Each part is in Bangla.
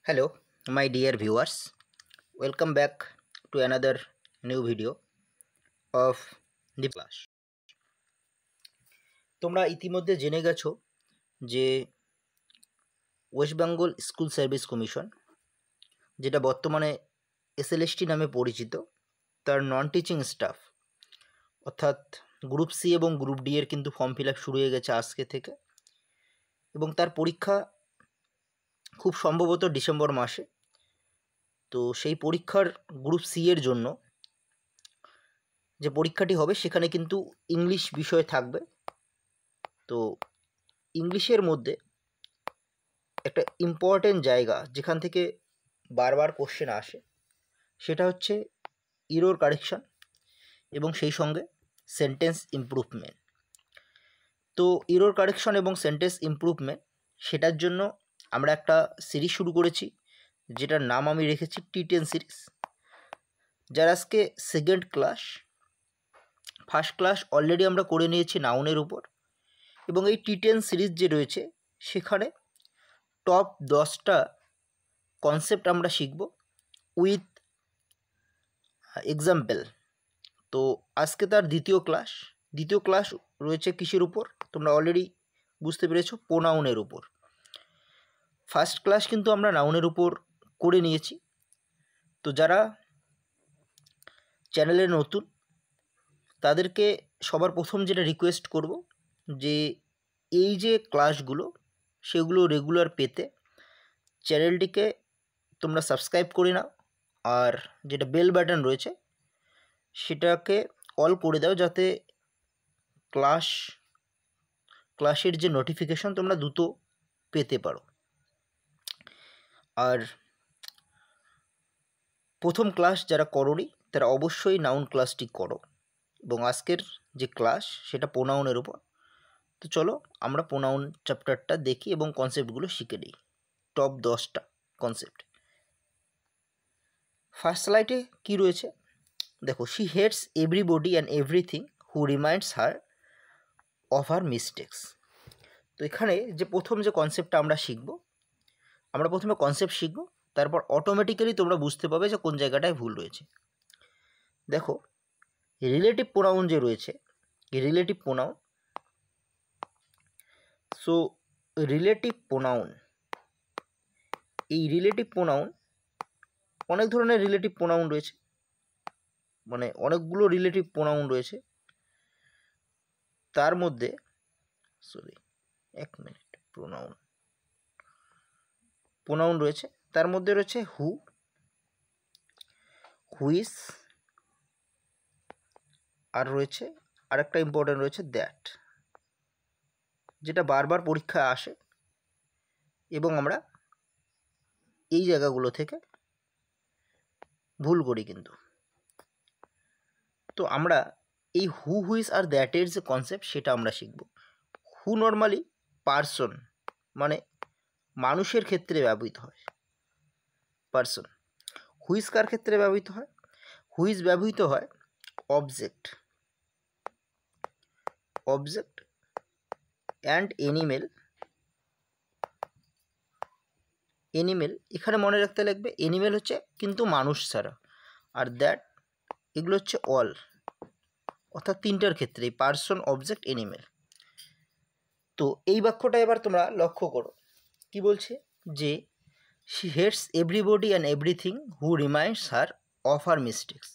Hello, my dear viewers. Welcome back to another new video of the class. তোমরা ইতিমধ্যে জেনে গেছো যে West Bengal school service commission, যেটা বর্তমানে এসএলএসটি নামে পরিচিত, তার নন টিচিং স্টাফ অর্থাৎ গ্রুপ সি এবং গ্রুপ ডি এর কিন্তু ফর্ম ফিল আপ শুরু হয়ে গেছে আজকে থেকে, এবং তার পরীক্ষা খুব সম্ভবত ডিসেম্বর মাসে। তো সেই পরীক্ষার গ্রুপ সি এর জন্য যে পরীক্ষাটি হবে সেখানে কিন্তু ইংলিশ বিষয় থাকবে। তো ইংলিশের মধ্যে একটা ইম্পর্টেন্ট জায়গা যেখান থেকে বারবার কোশ্চেন আসে সেটা হচ্ছে ইরর কারেকশন এবং সেই সঙ্গে সেন্টেন্স ইমপ্রুভমেন্ট। তো ইরর কারেকশন এবং সেন্টেন্স ইমপ্রুভমেন্ট, সেটার জন্য আমরা একটা সিরিজ শুরু করেছি যেটার নাম আমি রেখেছি T10 সিরিজ, যার আজকে second class. First class already আমরা করে নিয়েছি নাউনের উপর, এবং এই T10 সিরিজ যে রয়েছে সেখানে টপ 10টা কনসেপ্ট আমরা শিখব উইথ এক্সাম্পল। তো আজকে তার দ্বিতীয় ক্লাস রয়েছে কিসের উপর? তোমরা অলরেডি বুঝতে পেরেছো, প্রোনাউনের উপর। ফার্স্ট ক্লাস কিন্তু আমরা নাউনের উপর করে নিয়েছি। তো যারা চ্যানেলে নতুন তাদেরকে সবার প্রথম যেটা রিকোয়েস্ট করব যে এই যে ক্লাসগুলো সেগুলো রেগুলার পেতে চ্যানেলটিকে তোমরা সাবস্ক্রাইব করে নাও, আর যেটা বেল বাটন রয়েছে সেটাকে অল করে দাও, যাতে ক্লাসের যে নোটিফিকেশন তোমরা দ্রুত পেতে পারো। আর প্রথম ক্লাস যারা করোনি তারা অবশ্যই নাউন ক্লাসটি করো, এবং আজকের যে ক্লাস সেটা প্রোনাউনের উপর। তো চলো আমরা প্রোনাউন চ্যাপ্টারটা দেখি এবং কনসেপ্টগুলো শিখে নিই, টপ 10টা কনসেপ্ট। ফার্স্ট স্লাইডে কী রয়েছে দেখো, she hates everybody and everything who reminds her of her mistakes. তো এখানে যে প্রথম যে কনসেপ্টটা আমরা শিখব, আমরা প্রথমে কনসেপ্ট শিখব, তারপর অটোমেটিক্যালি তোমরা বুঝতে পারবে যে কোন জায়গাটায় ভুল রয়েছে। দেখো, রিলেটিভ প্রোনাউন যে রয়েছে, relative pronoun. So relative pronoun, এই রিলেটিভ প্রোনাউন, অনেক ধরনের রিলেটিভ প্রোনাউন রয়েছে, মানে অনেকগুলো রিলেটিভ প্রোনাউন রয়েছে। তার মধ্যে প্রোনাউন রয়েছে, তার মধ্যে রয়েছে হু, হুইস, আর রয়েছে আরেকটা ইম্পর্টেন্ট রয়েছে দ্যাট, যেটা বারবার পরীক্ষায় আসে এবং আমরা এই জায়গাগুলো থেকে ভুল করি কিন্তু। তো আমরা এই হু, হুইস আর দ্যাটের যে কনসেপ্ট সেটা আমরা শিখব। হু নর্মালি পার্সন, মানে মানুষের ক্ষেত্রে ব্যবহৃত হয়, পার্সন। হুইস কার ক্ষেত্রে ব্যবহৃত হয়? হুইস ব্যবহৃত হয় অবজেক্ট অ্যান্ড এনিমেল। এখানে মনে রাখতে লাগবে এনিমেল হচ্ছে কিন্তু মানুষ ছাড়া, আর দ্যাট এগুলো হচ্ছে অল, অর্থাৎ তিনটার ক্ষেত্রে পার্সন, অবজেক্ট, এনিমেল। তো এই বাক্যটা এবার তোমরা লক্ষ্য করো, কি বলছে যে she hates everybody and everything who reminds her of her mistakes.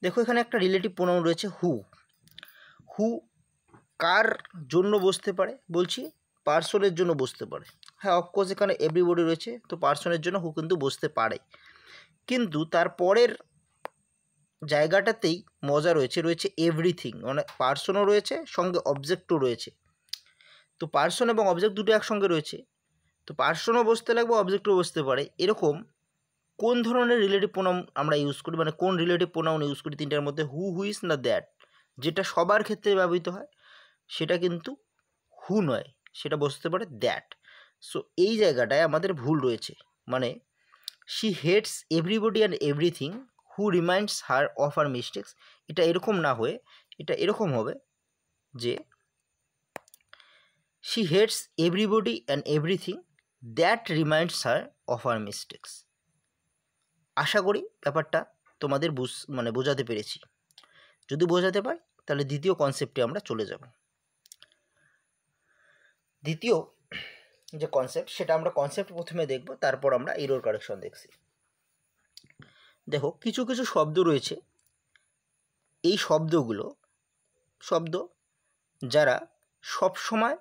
দেখো এখানে একটা রিলেটিভ প্রোনাউন রয়েছে হু কার জন্য বসতে পারে? বলছি পার্সনের জন্য বসতে পারে। হ্যাঁ, অফকোর্স এখানে এভরিবডি রয়েছে, তো পার্সনের জন্য হু কিন্তু বসতে পারে, কিন্তু তার পরের জায়গাটাতেই মজা রয়েছে এভরিথিং, মানে পার্সনও রয়েছে সঙ্গে অবজেক্টও রয়েছে। তো পার্সন এবং অবজেক্ট দুটো একসঙ্গে রয়েছে, তো পার্সনও বসতে লাগবে, অবজেক্টও বসতে পারে। এরকম কোন ধরনের রিলেটিভ প্রোনাউন আমরা ইউজ করি, মানে কোন রিলেটিভ প্রোনাউন ইউজ করি তিনটার মধ্যে? হু, হুইস না দ্যাট? যেটা সবার ক্ষেত্রে ব্যবহৃত হয় সেটা কিন্তু হু নয়, সেটা বসতে পারে দ্যাট। সো এই জায়গাটায় আমাদের ভুল রয়েছে, মানে she hates everybody and everything who reminds her of her mistakes. এটা এরকম না হয়ে এটা এরকম হবে যে she hates everybody and everything that reminds her of her mistakes. আশা করি ব্যাপারটা তোমাদের বোঝাতে পেরেছি। যদি বোঝাতে পারি তাহলে দ্বিতীয় কনসেপ্টে আমরা চলে যাব। দ্বিতীয় যে কনসেপ্ট সেটা আমরা কনসেপ্ট প্রথমে দেখব, তারপর আমরা এরর কারেকশন দেখছি। দেখো কিছু কিছু শব্দ রয়েছে, এই শব্দ যারা সবসময়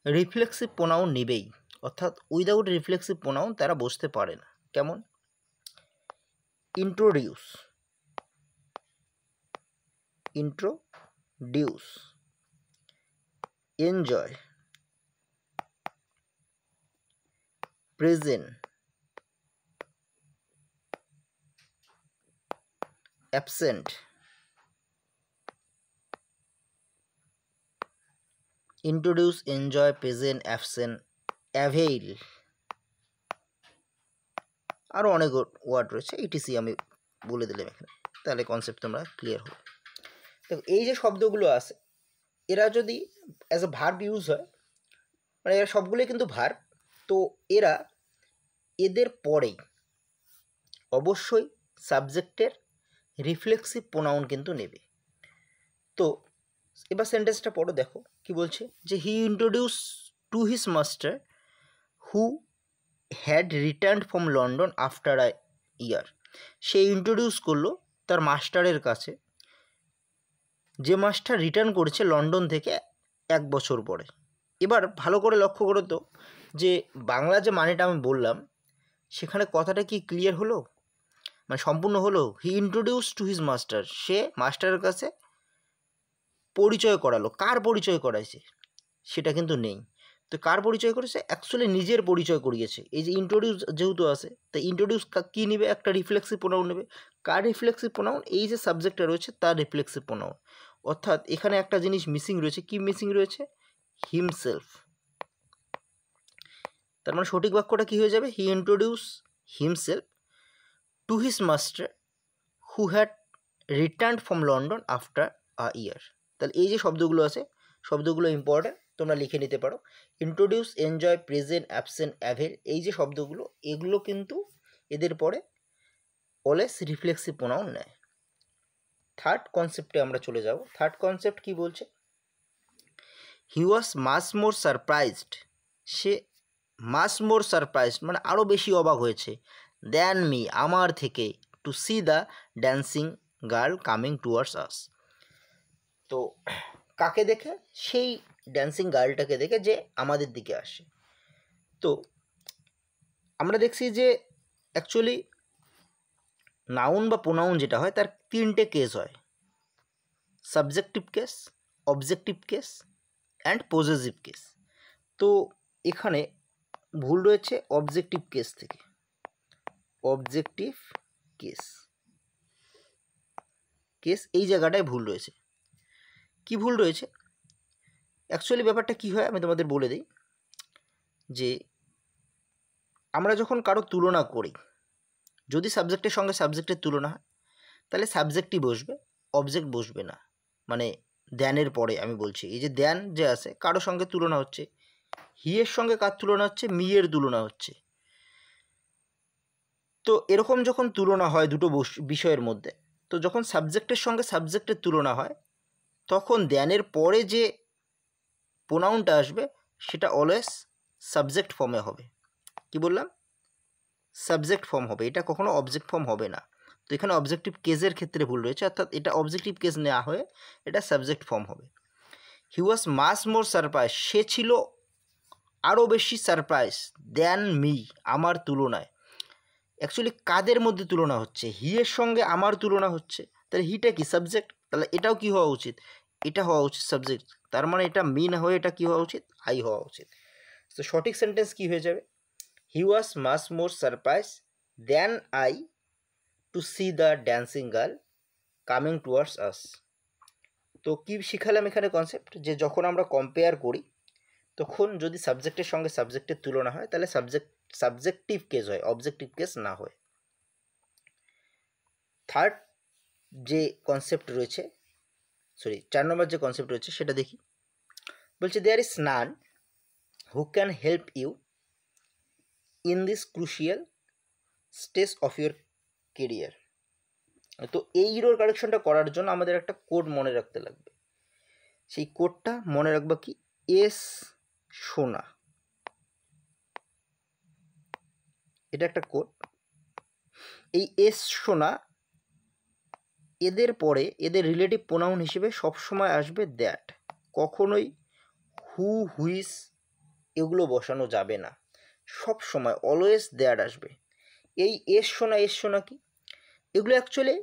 রিফ্লেক্সিভ প্রোনাউন নেবেই, অর্থাৎ উইদাউট রিফ্লেক্সিভ প্রোনাউন তারা বসতে পারে না। কেমন? Introduce, enjoy, present, absent, introduce, enjoy, present, absent, avail, আরও অনেক ওয়ার্ড রয়েছে, ইটিসি আমি বলে দিলাম এখানে, তাহলে কনসেপ্ট তোমরা ক্লিয়ার হবে। দেখো এই যে শব্দগুলো আছে এরা যদি অ্যাজ এ ভার্ব ইউজ হয়, মানে এরা সবগুলোই কিন্তু ভার্ব, তো এদের পরেই অবশ্যই সাবজেক্টের রিফ্লেক্সিভ প্রোনাউন কিন্তু নেবে। তো এবার সেন্টেন্সটা পড়ো, দেখো কি বলছে, যে he introduce to his master who had return from London after a year. সে ইন্ট্রোডিউস করলো তার মাস্টারের কাছে, যে মাস্টার রিটার্ন করেছে লন্ডন থেকে 1 বছর পরে। এবার ভালো করে লক্ষ্য করো তো, যে বাংলা যে মানেটা আমি বললাম সেখানে কথাটা কি ক্লিয়ার হলো, মানে সম্পূর্ণ হলো? হি ইন্ট্রোডিউস টু হিজ মাস্টার, সে মাস্টারের কাছে পরিচয় করালো। কার পরিচয় করাইছে সেটা কিন্তু নেই। তো কার পরিচয় করেছে? অ্যাকচুয়ালি নিজের পরিচয় করিয়েছে। এই যে ইন্ট্রোডিউস যেহেতু আছে, তাই ইন্ট্রোডিউস কী নেবে? একটা রিফ্লেক্সিভ প্রোনাউন নেবে। কার রিফ্লেক্সিভ প্রোনাউন? এই যে সাবজেক্টটা রয়েছে তার রিফ্লেক্সিভ প্রোনাউন। অর্থাৎ এখানে একটা জিনিস মিসিং রয়েছে। কি মিসিং রয়েছে? হিমসেলফ। তার মানে সঠিক বাক্যটা কী হয়ে যাবে? He introduce himself to his master who had return from London after a year. তাহলে এই যে শব্দগুলো আছে, শব্দগুলো ইম্পর্ট্যান্ট, তোমরা লিখে নিতে পারো। Introduce, enjoy, present, absent, avail, এই যে শব্দগুলো, এগুলো কিন্তু এদের পরে অলওয়েজ রিফ্লেক্সিভ প্রোনাউন নেয়। থার্ড কনসেপ্টে আমরা চলে যাব। থার্ড কনসেপ্ট কি বলছে? হি was much more surprised, say mass more surprised মানে আরও বেশি অবাক হয়েছে, দ্যান মি আমার থেকে, to see the dancing girl coming towards us. তো কাকে দেখে? সেই ড্যান্সিং গার্লটাকে দেখে যে আমাদের দিকে আসে। তো আমরা দেখছি যে অ্যাকচুয়ালি নাউন বা প্রোনাউন যেটা হয় তার 3টে কেস হয়: subjective case, objective case and possessive case. তো এখানে ভুল রয়েছে অবজেক্টিভ কেস থেকে। অবজেক্টিভ কেস এই জায়গাটায় ভুল রয়েছে। কি ভুল রয়েছে? অ্যাকচুয়ালি ব্যাপারটা কী হয় আমি তোমাদের বলে দিই, যে আমরা যখন কারো তুলনা করি, যদি সাবজেক্টের সঙ্গে সাবজেক্টের তুলনা হয় তাহলে সাবজেক্টই বসবে, অবজেক্ট বসবে না। মানে দ্যানের পরে আমি বলছি, এই যে দ্যান যে আছে, কারোর সঙ্গে তুলনা হচ্ছে, হিয়ের সঙ্গে কার তুলনা হচ্ছে? মিয়ের তুলনা হচ্ছে। তো এরকম যখন তুলনা হয় দুটো বিষয়ের মধ্যে, তো যখন সাবজেক্টের সঙ্গে সাবজেক্টের তুলনা হয় তখন দ্যানের পরে যে প্রোনাউনটা আসবে সেটা অলওয়েজ সাবজেক্ট ফর্মে হবে। কি বললাম? সাবজেক্ট ফর্ম হবে, এটা কখনো অবজেক্ট ফর্ম হবে না। তো এখানে অবজেক্টিভ কেসের ক্ষেত্রে ভুল রয়েছে, অর্থাৎ এটা অবজেক্টিভ কেস না হয়ে এটা সাবজেক্ট ফর্ম হবে। হি ওয়াজ মাস মোর সারপ্রাইজ, সে ছিল আরও বেশি সারপ্রাইজ, দ্যান মি আমার তুলনায়। অ্যাকচুয়ালি কাদের মধ্যে তুলনা হচ্ছে? হিয়ের সঙ্গে আমার তুলনা হচ্ছে, তাহলে হিটা কি? সাবজেক্ট। তাহলে এটাও কি হওয়া উচিত? এটা হওয়া উচিত সাবজেক্ট। তার মানে এটা মি না হয়ে এটা কি হওয়া উচিত? আই হওয়া উচিত। তো সঠিক সেন্টেন্স কি হয়ে যাবে? He was much more surprise than I to see the dancing girl coming towards us. তো কী শিখালাম এখানে কনসেপ্ট? যে যখন আমরা কম্পেয়ার করি তখন যদি সাবজেক্টের সঙ্গে সাবজেক্টের তুলনা হয় তাহলে সাবজেক্টিভ কেস হয়, অবজেক্টিভ কেস না হয়। থার্ড যে কনসেপ্ট রয়েছে, 4 নম্বর যে কনসেপ্ট রয়েছে সেটা দেখি। বলছে there is none who can help you in this crucial stage of your career. তো এই ইরর কারেকশনটা করার জন্য আমাদের একটা কোড মনে রাখতে লাগবে। সেই কোডটা মনে রাখবা কি, এস সোনা, এটা একটা কোড। এই এস সোনা এদের পরে এদের রিলেটিভ প্রোনাউন হিসেবে সবসময় আসবে দ্যাট, কখনোই হু, হুইস এগুলো বসানো যাবে না, সব সময় অলওয়েজ দ্যাট আসবে। এই এস সোনা কি, এগুলো অ্যাকচুয়ালি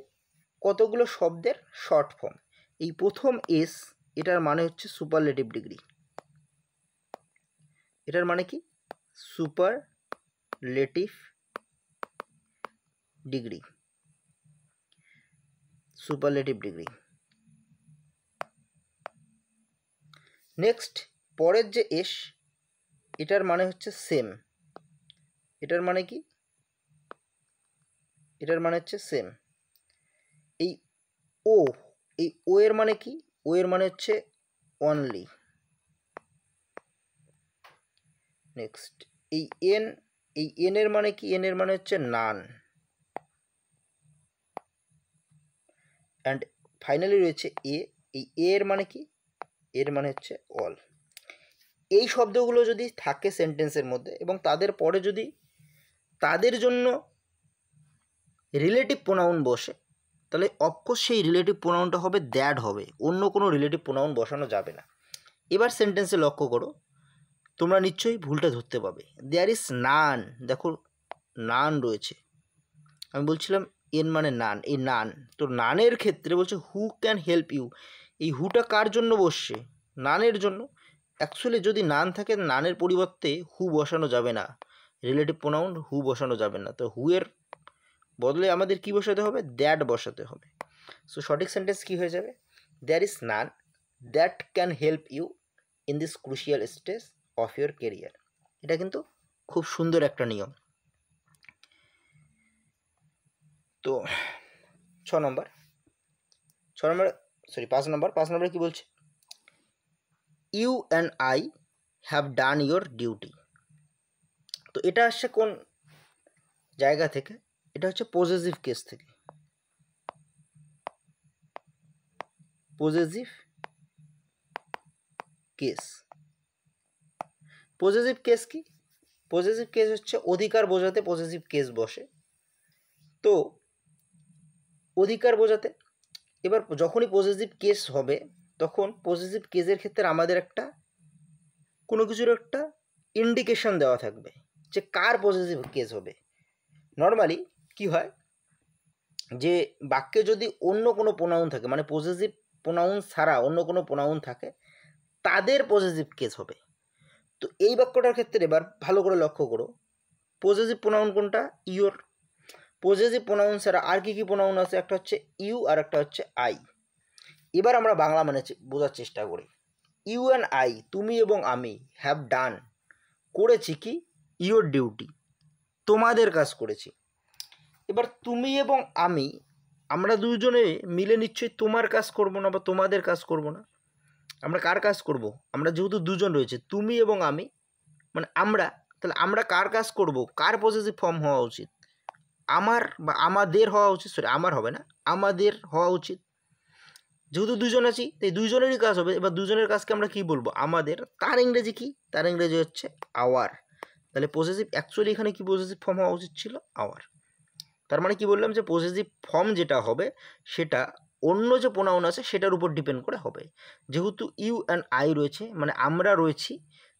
কতগুলো শব্দের শর্ট ফর্ম। এই প্রথম এস, এটার মানে হচ্ছে সুপারলেটিভ ডিগ্রি। এটার মানে কি, superlative degree, superlative degree. Next পরের যে এস, এটার মানে হচ্ছে সেম। এটার মানে কি, এটার মানে হচ্ছে সেম। এই ও, এই ও এর মানে কি, ও এর মানে হচ্ছে অনলি। নেক্সট এই এন, এই এন এর মানে কি, এন এর মানে হচ্ছে নান। অ্যান্ড ফাইনালি রয়েছে এ, এই এর মানে কি, এর মানে হচ্ছে অল। এই শব্দগুলো যদি থাকে সেন্টেন্সের মধ্যে এবং তাদের পরে যদি তাদের জন্য রিলেটিভ প্রোনাউন বসে, তাহলে অফকোর্স সেই রিলেটিভ প্রোনাউনটা হবে দ্যাট হবে, অন্য কোনো রিলেটিভ প্রোনাউন বসানো যাবে না। এবার সেন্টেন্সে লক্ষ্য করো, তোমরা নিশ্চয়ই ভুলটা ধরতে পাবে। দেয়ার ইজ নান, দেখো নান রয়েছে, আমি বলছিলাম এন মানে নান, এই নান। তো নানের ক্ষেত্রে বলছে হু ক্যান হেল্প ইউ, এই হুটা কার জন্য বসছে, নানের জন্য। অ্যাকচুয়ালি যদি নান থাকে, নানের পরিবর্তে হু বসানো যাবে না, রিলেটিভ প্রোনাউন হু বসানো যাবে না। তো হু এর বদলে আমাদের কি বসাতে হবে, দ্যাট বসাতে হবে। সো সঠিক সেন্টেন্স কি হয়ে যাবে, there is none that can help you in this crucial stage of your career. এটা কিন্তু খুব সুন্দর একটা নিয়ম। তো 5 নম্বর কি বলছে, you and I have done your duty. তো এটা আসছে কোন জায়গা থেকে, এটা হচ্ছে পজেসিভ কেস থেকে। পজেসিভ কেস, পজেসিভ কেস কি, পজেসিভ কেস হচ্ছে অধিকার বোঝাতে পজেসিভ কেস বসে। তো অধিকার বোঝাতে এবার যখনই পজেসিভ কেস হবে, তখন পজেসিভ কেসের ক্ষেত্রে আমাদের একটা কোনো কিছুর একটা ইন্ডিকেশন দেওয়া থাকবে যে কার পজেসিভ কেস হবে। নর্মালি কি হয়, যে বাক্যে যদি অন্য কোনো প্রোনাউন থাকে, মানে পজেসিভ প্রোনাউন ছাড়া অন্য কোনো প্রোনাউন থাকে, তাদের পজেসিভ কেস হবে। তো এই বাক্যটার ক্ষেত্রে এবার ভালো করে লক্ষ্য করো, পজেসিভ প্রোনাউন কোনটা, ইউর। পজেসিভ প্রোনাউন ছাড়া আর কি কি প্রোনাউন আছে, একটা হচ্ছে ইউ আর একটা হচ্ছে আই। এবার আমরা বাংলা মানে বোঝার চেষ্টা করি। ইউ অ্যান্ড আই, তুমি এবং আমি, হ্যাভ ডান করেছি কি, ইউর ডিউটি, তোমাদের কাজ করেছি। এবার তুমি এবং আমি, আমরা দুজনে মিলে নিশ্চয়ই তোমার কাজ করব না বা তোমাদের কাজ করব না, আমরা কার কাজ করব, আমরা যেহেতু দুজন রয়েছে তুমি এবং আমি, মানে আমরা, তাহলে আমরা কার কাজ করব, কার পজেসিভ ফর্ম হওয়া উচিত, আমার বা আমাদের হওয়া উচিত, সরি আমার হবে না, আমাদের হওয়া উচিত। যেহেতু দুজন আছি তাই দুজনেরই কাজ হবে। এবার দুজনের কাজকে আমরা কি বলবো, আমাদের। তার ইংরেজি কি, তার ইংরেজি হচ্ছে আওয়ার। তাহলে পজেসিভ অ্যাকচুয়ালি এখানে কি পজেসিভ ফর্ম হওয়া উচিত ছিল, আওয়ার। তার মানে কি বললাম, যে পজেসিভ ফর্ম যেটা হবে সেটা অন্য যে প্রোনাউন আছে সেটার উপর ডিপেন্ড করে হবে। যেহেতু ইউ অ্যান্ড আই রয়েছে, মানে আমরা রয়েছি,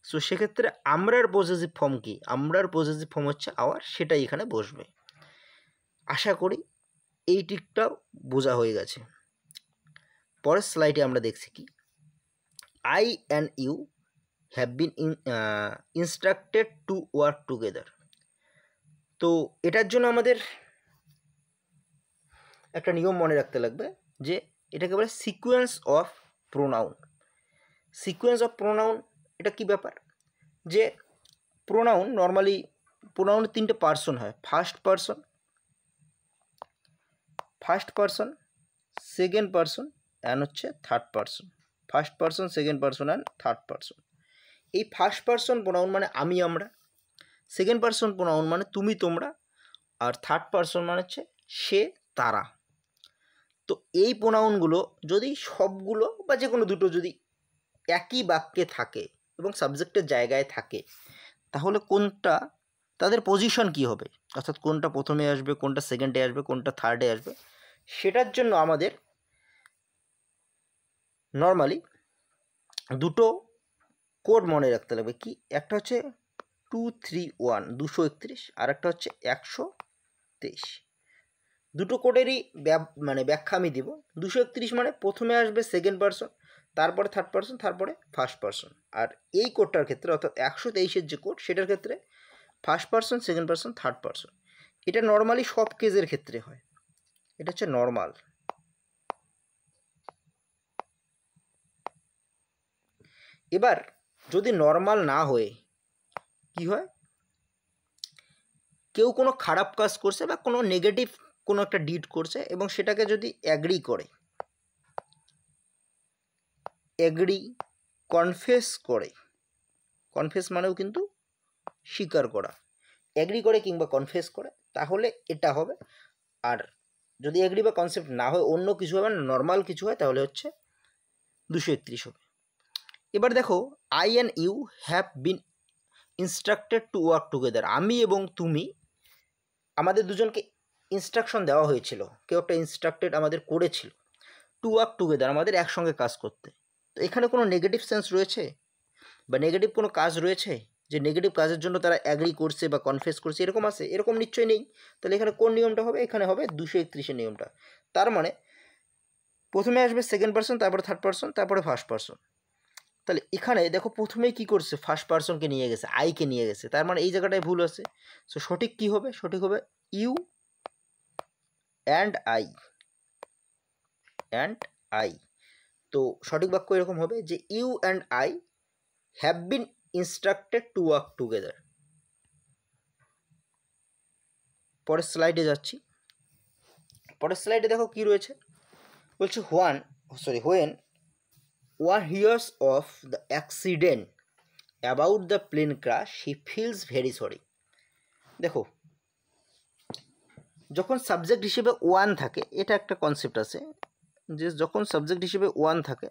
সো সেক্ষেত্রে আমরার পজেসিভ ফর্ম কি, আমরার পজেসিভ ফর্ম হচ্ছে আওয়ার, সেটাই এখানে বসবে। আশা করি এই ট্রিকটাও বোঝা হয়ে গেছে। পরের স্লাইডে আমরা দেখছি কি, I and you have been instructed to work together. তো এটার জন্য আমাদের একটা নিয়ম মনে রাখতে লাগবে, যে এটাকে বলে sequence of pronoun. Sequence of pronoun এটা কি ব্যাপার, যে প্রোনাউন নর্মালি প্রোনাউনের 3টে পার্সন হয়, first person, second person and হচ্ছে third person. First person, second person and third person. এই ফার্স্ট পার্সন প্রোনাউন মানে আমি, আমরা। সেকেন্ড পার্সন প্রোনাউন মানে তুমি তোমরা, আর থার্ড পার্সন মানে হচ্ছে সে তারা। তো এই প্রোনাউনগুলো যদি সবগুলো বা যে কোনো দুটো যদি একই বাক্যে থাকে এবং সাবজেক্টের জায়গায় থাকে, তাহলে কোনটা তাদের পজিশন কি হবে, অর্থাৎ কোনটা প্রথমে আসবে, কোনটা সেকেন্ডে আসবে, কোনটা থার্ডে আসবে, সেটার জন্য আমাদের নর্মালি দুটো কোড মনে রাখতে লাগবে। কি, একটা হচ্ছে 231 231, আর একটা হচ্ছে 123। দুটো কোডেরই মানে ব্যাখ্যা আমি দিব। 231 মানে প্রথমে আসবে সেকেন্ড পার্সন, তারপরে থার্ড পার্সন, তারপরে ফার্স্ট পার্সন। আর এই কোডটার ক্ষেত্রে অর্থাৎ 123-এর যে কোড, সেটার ক্ষেত্রে first person, second person, third person. এটা নর্মালি সব কেজের ক্ষেত্রে হয়, এটা হচ্ছে নর্মাল। এবার যদি নর্মাল না হয়ে কি হয়, কেউ কোনো খারাপ কাজ করছে বা কোনো নেগেটিভ কোনো একটা ডিড করছে এবং সেটাকে যদি অ্যাগ্রি করে, অ্যাগ্রি, কনফেস করে, কনফেস মানেও কিন্তু স্বীকার করা, অ্যাগ্রি করে কিংবা কনফেস করে, তাহলে এটা হবে। আর যদি অ্যাগ্রি বা কনসেপ্ট না হয়, অন্য কিছু হবে, নর্মাল কিছু হয়, তাহলে হচ্ছে 231 হবে। এবার দেখো, I and you have been instructed to work together. আমি এবং তুমি, আমাদের দুজনকে ইনস্ট্রাকশন দেওয়া হয়েছিল, কেউ একটা ইনস্ট্রাক্টেড আমাদের করেছিল টু ওয়ার্ক টুগেদার, আমাদের একসঙ্গে কাজ করতে। তো এখানে কোনো নেগেটিভ সেন্স রয়েছে বা নেগেটিভ কোনো কাজ রয়েছে যে নেগেটিভ কাজের জন্য তারা অ্যাগ্রি করছে বা কনফেস করছে, এরকম আছে? এরকম নিশ্চয়ই নেই। তাহলে এখানে কোন নিয়মটা হবে? এখানে হবে 231-এর নিয়মটা। তার মানে প্রথমে আসবে সেকেন্ড পার্সন, তারপরে থার্ড পার্সন, তারপরে ফার্স্ট পার্সন। তাহলে এখানে দেখো প্রথমেই কি করছে, ফার্স্ট পার্সনকে নিয়ে গেছে, আইকে নিয়ে গেছে, তার মানে এই জায়গাটায় ভুল আছে। সো সঠিক কি হবে? সঠিক হবে you and I, and I. তো সঠিক বাক্য এরকম হবে যে you and I have been instructed to work together. পরের স্লাইডে যাচ্ছি। পরের স্লাইডে দেখো কি রয়েছে, বলছে when one hears of the accident about the plane crash he feels very sorry. দেখো, যখন সাবজেক্ট হিসেবে ওয়ান থাকে, এটা একটা কনসেপ্ট আছে যে যখন সাবজেক্ট হিসেবে ওয়ান থাকে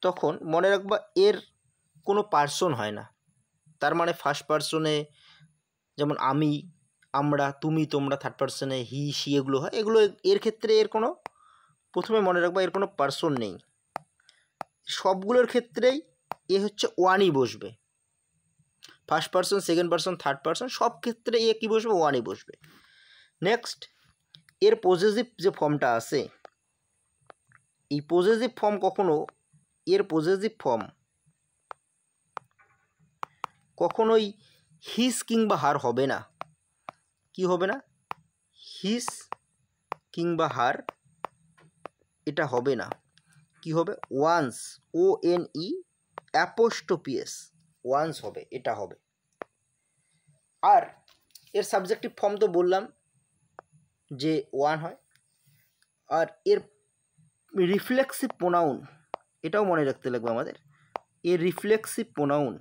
তখন মনে রাখবা এর কোনো পার্সন হয় না। তার মানে ফার্স্ট পার্সনে যেমন আমি, আমরা, তুমি, তোমরা, থার্ড পার্সনে হি, সি এগুলো হয়, এগুলো এর ক্ষেত্রে এর কোনো, প্রথমে মনে রাখবা এর কোনো পার্সন নেই। সবগুলোর ক্ষেত্রেই এ হচ্ছে ওয়ানই বসবে। First person, second person, third person সব ক্ষেত্রে এ কী বসবে? ওয়ানই বসবে। নেক্সট, এর পজেসিভ যে ফর্মটা আছে, এই পজেসিভ ফর্ম এর পজেসিভ ফর্ম কখনোই হিস কিংবা হার হবে না। কি হবে না? হিস কিংবা হার এটা হবে না। কি হবে? ওয়ান্স, ONE অ্যাপোস্ট্রোপিএস, ওয়ান্স হবে, এটা হবে। আর এর সাবজেক্টিভ ফর্ম তো বললাম যে ওয়ান হয়। আর এর রিফ্লেক্সিভ প্রোনাউন, এটাও মনে রাখতে লাগবে আমাদের। এর রিফ্লেক্সিভ প্রোনাউন,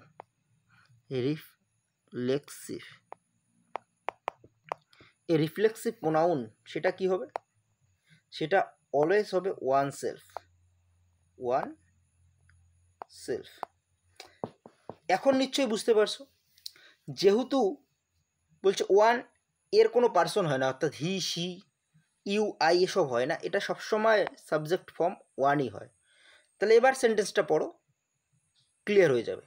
রিফ্লেক্সিভ প্রোনাউন সেটা কি হবে? সেটা অলওয়েজ হবে ওয়ান সেলফ। এখন নিশ্চয়ই বুঝতে পারছো, যেহেতু বলছে ওয়ান, এর কোনো পার্সন হয় না, অর্থাৎ হি, সি, ইউ, আই এসব হয় না, এটা সবসময় সাবজেক্ট ফর্ম ওয়ানই হয়। তাহলে এবার সেন্টেন্সটা পড়ো, ক্লিয়ার হয়ে যাবে।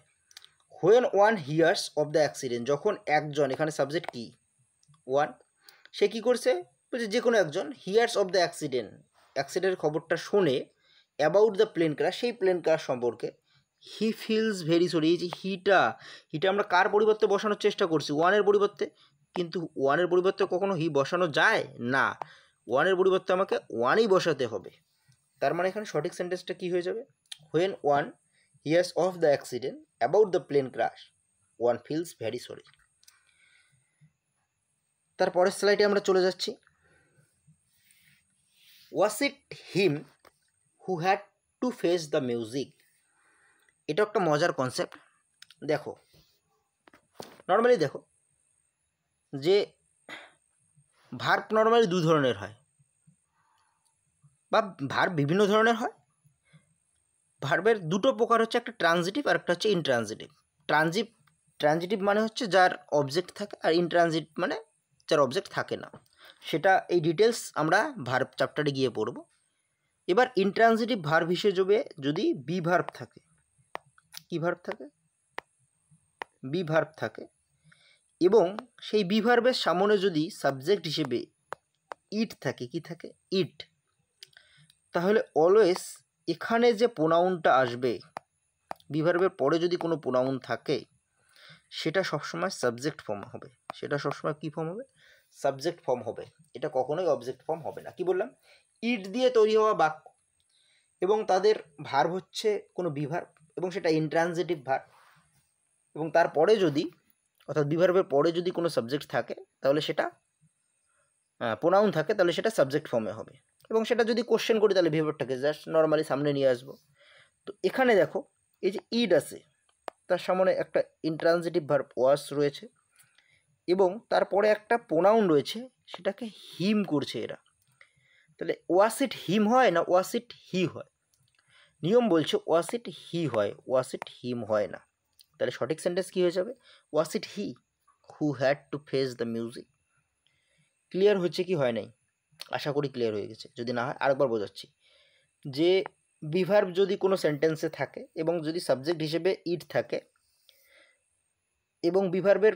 When one hears of the accident, যখন একজন, এখানে সাবজেক্ট কি? ওয়ান। সে কী করছে? বলছে যে কোনো একজন, হিয়ার্স অফ দ্য অ্যাক্সিডেন্টের খবরটা শোনে, অ্যাবাউট দ্য প্লেন ক্রাশ, সেই প্লেন ক্রাশ সম্পর্কে, হি ফিলস ভেরি সরি। এই যে হিটা আমরা কার পরিবর্তে বসানোর চেষ্টা করছি? ওয়ানের পরিবর্তে। কিন্তু ওয়ানের পরিবর্তে কখনো হি বসানো যায় না, ওয়ানের পরিবর্তে আমাকে ওয়ানই বসাতে হবে। তার মানে এখানে সঠিক সেন্টেন্সটা কী হয়ে যাবে? When one hears of the accident about the plane crash one feels very sorry. তারপরের স্লাইডে আমরা চলে যাচ্ছি। Was it him who had to face the music. এটা একটা মজার কনসেপ্ট। দেখো, নর্মালি দেখো, যে ভার্ব নর্মালি দু ধরনের হয়, বা ভার্ব বিভিন্ন ধরনের হয়। ভার্বের দুটো প্রকার হচ্ছে, একটা ট্রানজিটিভ আর একটা হচ্ছে ইনট্রানজিটিভ। ট্রানজিটিভ মানে হচ্ছে যার অবজেক্ট থাকে, আর ইনট্রানজিটিভ মানে যার অবজেক্ট থাকে না। সেটা এই ডিটেলস আমরা ভার্ব চ্যাপ্টারে গিয়ে পড়ব। এবার ইনট্রানজিটিভ ভার্ব হিসেবে যদি বি ভার্ব থাকে, কি ভার্ব থাকে? বি ভার্ব থাকে, এবং সেই বি ভার্বের সামনে যদি সাবজেক্ট হিসেবে ইট থাকে, কি থাকে? ইট। তাহলে অলওয়েজ এখানে যে প্রোনাউনটা আসবে, বি ভার্বের পরে যদি কোনো প্রোনাউন থাকে, সেটা সবসময় সাবজেক্ট ফর্ম হবে। সেটা সবসময় কী ফর্ম হবে? সাবজেক্ট ফর্ম হবে। এটা কখনোই অবজেক্ট ফর্ম হবে না। কি বললাম? ইট দিয়ে তৈরি হওয়া বাক্য এবং তাদের ভার্ব হচ্ছে কোনো বি ভার্ব, এবং সেটা ইনট্রানজিটিভ ভার্ব, এবং তারপরে যদি, অর্থাৎ বি ভার্বের পরে যদি কোনো সাবজেক্ট থাকে, তাহলে সেটা প্রোনাউন থাকে, তাহলে সেটা সাবজেক্ট ফর্মে হবে। এবং সেটা যদি কোশ্চেন করি, তাহলে বিহেভিয়ারটাকে জাস্ট নর্মালি সামনে নিয়ে আসবো। তো এখানে দেখো, এই যে ইড আছে, তার সামনে একটা ইনট্রানজিটিভ ভার্ব ওয়াস রয়েছে, এবং তারপরে একটা প্রোনাউন রয়েছে, সেটাকে হিম করছে এরা। তাহলে ওয়াস ইট হিম হয় না ওয়াস ইট হি হয়? নিয়ম বলছে ওয়াস ইট হি হয়, ওয়াস ইট হিম হয় না। তাহলে সঠিক সেন্টেন্স কী হয়ে যাবে? Was it he who had to face the music. Clear হচ্ছে কি হয় নাই? আশা করি ক্লিয়ার হয়ে গেছে। যদি না হয় আরেকবার বোঝাচ্ছি, যে বি ভার্ব যদি কোনো সেন্টেন্সে থাকে এবং যদি সাবজেক্ট হিসেবে ইট থাকে, এবং বি ভার্বের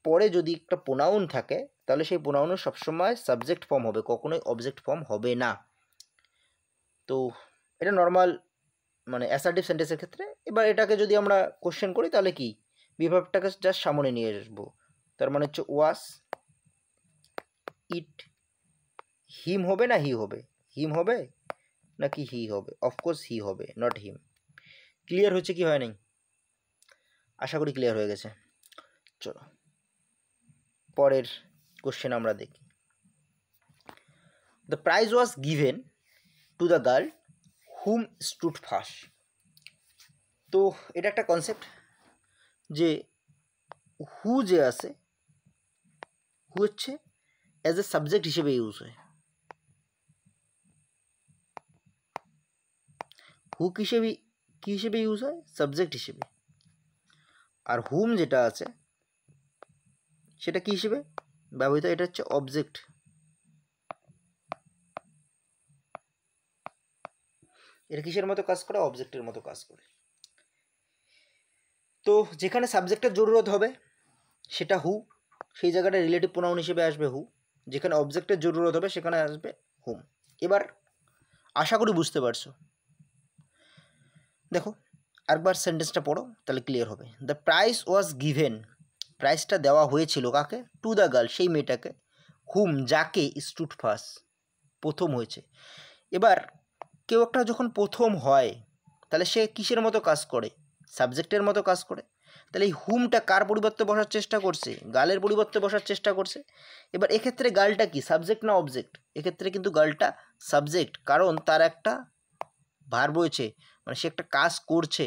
পরে যদি একটা প্রোনাউন থাকে, তাহলে সেই প্রোনাউনের সবসময় সাবজেক্ট ফর্ম হবে, কখনোই অবজেক্ট ফর্ম হবে না। তো এটা নর্মাল মানে অ্যাসার্টিভ সেন্টেন্সের ক্ষেত্রে। এবার এটাকে যদি আমরা কোশ্চেন করি, তাহলে কি বি ভার্বটাকে জাস্ট সামনে নিয়ে আসবো। তার মানে হচ্ছে ওয়াস ইট হিম হবে না হি হবে? হিম হবে নাকি হি হবে? অফকোর্স হি হবে, নট হিম। ক্লিয়ার হচ্ছে কি হয় নাই? আশা করি ক্লিয়ার হয়ে গেছে। চলো পরের কোশ্চেন আমরা দেখি। The prize was given to the girl hmm stood fast. তো এটা একটা কনসেপ্ট, যে হু যে আছে, হু হচ্ছে অ্যাজ এ সাবজেক্ট হিসেবে ইউজ হয়। হু হিসেবে কী হিসেবে ইউজ হয়? সাবজেক্ট হিসেবে। আর হুম যেটা আছে, সেটা কী হিসেবে ব্যবহৃত? এটা হচ্ছে অবজেক্ট। এটা কিসের মতো কাজ করে? অবজেক্টের মতো কাজ করে। তো যেখানে সাবজেক্টের জরুরত হবে সেটা হু, সেই জায়গাটা রিলেটিভ প্রোনাউন হিসেবে আসবে হু। যেখানে অবজেক্টের জরুরত হবে সেখানে আসবে হুম। এবার আশা করি বুঝতে পারছো। দেখো আরেকবার সেন্টেন্সটা পড়ো, তাহলে ক্লিয়ার হবে। দ্য প্রাইস ওয়াজ গিভেন, প্রাইসটা দেওয়া হয়েছিল কাকে? টু দ্য গার্ল, সেই মেয়েটাকে। হুম, যাকে স্টুড ফার্স্ট, প্রথম হয়েছে। এবার কেউ একটা যখন প্রথম হয়, তাহলে সে কিসের মতো কাজ করে? সাবজেক্টের মতো কাজ করে। তাহলে এই হুমটা কার পরিবর্তে বসার চেষ্টা করছে? গার্লের পরিবর্তে বসার চেষ্টা করছে। এবার এক্ষেত্রে গার্লটা কি, সাবজেক্ট না অবজেক্ট? এক্ষেত্রে কিন্তু গার্লটা সাবজেক্ট, কারণ তার একটা ভার্ব রয়েছে, মানে সে একটা কাজ করছে,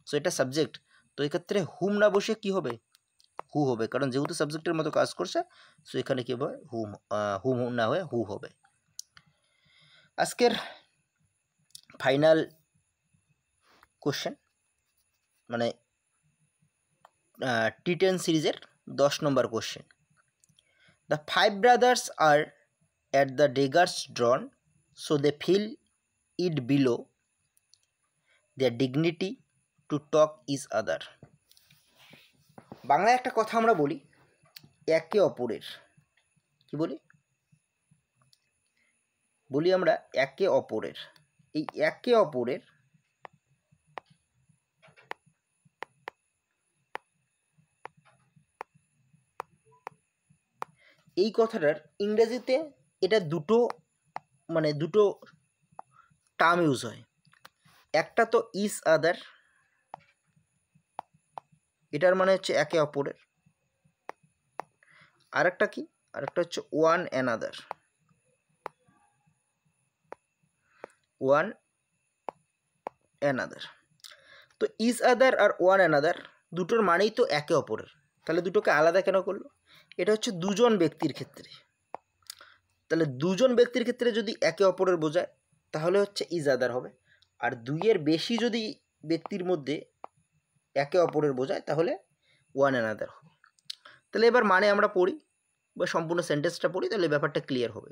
সো এটা সাবজেক্ট। তো এক্ষেত্রে হুম না বসে কি হবে? হু হবে, কারণ যেহেতু সাবজেক্টের মতো কাজ করছে, সো এখানে কী হবে? হুম, হুম না হয়ে হু হবে। আজকের ফাইনাল কোশ্চেন, মানে T10 সিরিজের 10 নম্বর question. The 5 brothers are at the daggers drawn, so they feel it below their dignity to talk each other. বাংলায় একটা কথা আমরা বলি, একে অপরের, কি বলি? বলি আমরা একে অপরের। এই একে অপরের এই কথাটার ইংরেজিতে এটা দুটো টার্ম ইউজ হয়। একটা তো ইজ আদার, এটার মানে হচ্ছে একে অপরের। আরেকটা কি? আরেকটা হচ্ছে ওয়ান অ্যানাদার। One another. তো ইজ আদার আর ওয়ান অ্যানাদার দুটোর মানেই তো একে অপরের। তাহলে দুটোকে আলাদা কেন করলো? এটা হচ্ছে দুজন ব্যক্তির ক্ষেত্রে। তাহলে দুজন ব্যক্তির ক্ষেত্রে যদি একে অপরের বোঝায় তাহলে হচ্ছে ইজ আদার হবে, আর দুইয়ের বেশি যদি ব্যক্তির মধ্যে একে অপরের বোঝায় তাহলে ওয়ান অ্যানাদার হবে। তাহলে এবার মানে আমরা পড়ি বা সম্পূর্ণ সেন্টেন্সটা পড়ি, তাহলে ব্যাপারটা ক্লিয়ার হবে।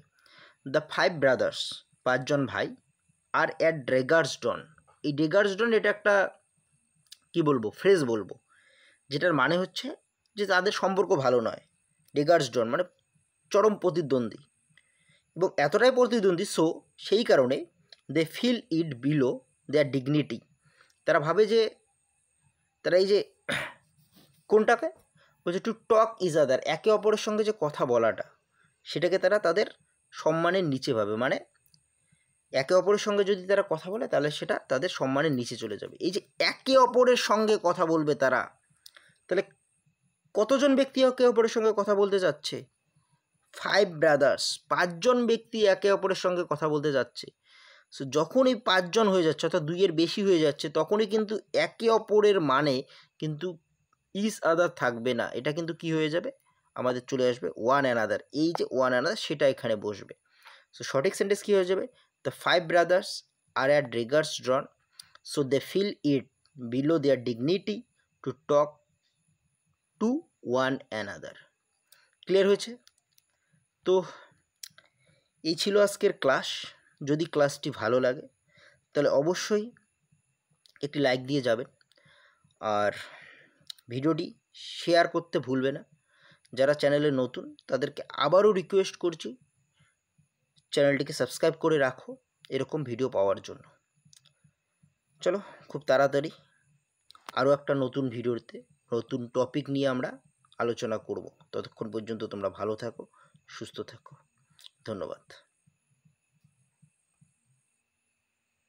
দ্য 5 ব্রাদার্স, 5জন ভাই, আর অ্যাট ড্রেগার্সডন। এই ড্রেগার্সডন এটা একটা কি বলবো, ফ্রেজ বলবো, যেটার মানে হচ্ছে যে তাদের সম্পর্ক ভালো নয়। ড্রেগার্সডন মানে চরম প্রতিদ্বন্দ্বী, এবং এতটাই প্রতিদ্বন্দ্বী সো সেই কারণে they feel it below their dignity. তারা ভাবে যে তারা এই যে কোনটাকে বলছে টু টক ইজ আদার, একে অপরের সঙ্গে যে কথা বলাটা সেটাকে তারা তাদের সম্মানের নিচে ভাবে। মানে একে অপরের সঙ্গে যদি তারা কথা বলে তাহলে সেটা তাদের সম্মানের নিচে চলে যাবে। এই যে একে অপরের সঙ্গে কথা বলবে তারা, তাহলে কতজন ব্যক্তি একে অপরের সঙ্গে কথা বলতে যাচ্ছে? 5 ব্রাদার্স, 5জন ব্যক্তি একে অপরের সঙ্গে কথা বলতে যাচ্ছে। সো যখনই 5জন হয়ে যাচ্ছে অর্থাৎ 2-এর বেশি হয়ে যাচ্ছে তখনই কিন্তু একে অপরের মানে কিন্তু ইজ আদার থাকবে না, এটা কিন্তু কি হয়ে যাবে, আমাদের চলে আসবে ওয়ান অ্যানাদার। এই যে ওয়ান অ্যানাদার সেটা এখানে বসবে। সো সঠিক সেন্টেন্স কী হয়ে যাবে, the 5 brothers are at daggers drawn so they feel it below their dignity to talk to one another. Clear হয়েছে? তো এই ছিল আজকের ক্লাস। যদি ক্লাসটি ভালো লাগে তাহলে অবশ্যই একটি লাইক দিয়ে যাবেন, আর ভিডিওটি শেয়ার করতে ভুলবে না। যারা চ্যানেলে নতুন তাদেরকে আবারও রিকোয়েস্ট করছি চ্যানেলটিকে সাবস্ক্রাইব করে রাখো এরকম ভিডিও পাওয়ার জন্য। চলো খুব তাড়াতাড়ি আরও একটা নতুন ভিডিওতে নতুন টপিক নিয়ে আমরা আলোচনা করব। ততক্ষণ পর্যন্ত তোমরা ভালো থাকো, সুস্থ থাকো। ধন্যবাদ।